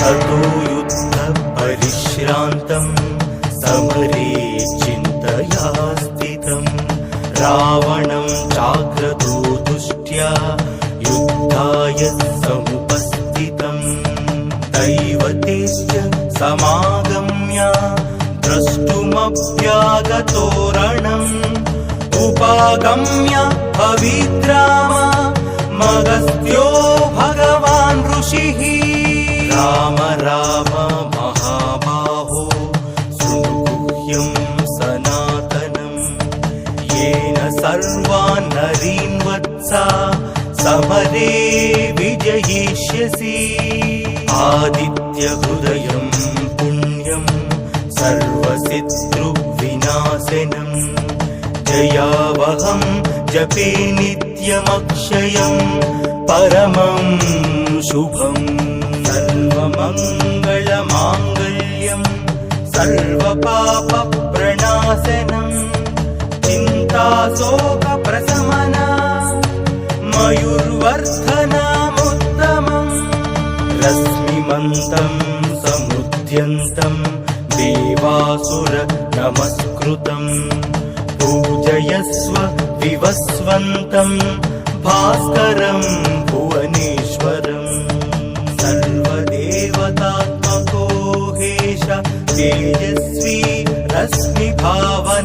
ततो युद्धपरिश्रान्तं समरे चिन्तया स्थितं रावणं चाग्रतो दुष्ट्या युद्धाय समुपस्थितं दैवतेश्च समागम्य द्रष्टुमभ्यागतो रणम् उपागम्य अविद्राम मगस्त्यो भगवान् ऋषिः राम राम महाबाहो शृणुगुह्यं सनातनं येन सर्वान् नरीन् वत्सा समरे विजयिष्यसि आदित्यहृदयं पुण्यं सर्वशत्रुविनाशनं जयावहं जपे नित्यमक्षयं परमं शुभम् सर्वमङ्गलमाङ्गल्यं सर्वपापप्रणाशनं चिन्ताशोकप्रशमना मयूर्वर्धनमुत्तमम् रश्मिमन्तं समुद्यन्तं देवासुर नमस्कृतं पूजयस्व विवस्वन्तं भास्करं भुवनेश्वरं सर्वदेवतात्मको हेश तेजस्वी रश्मिभावन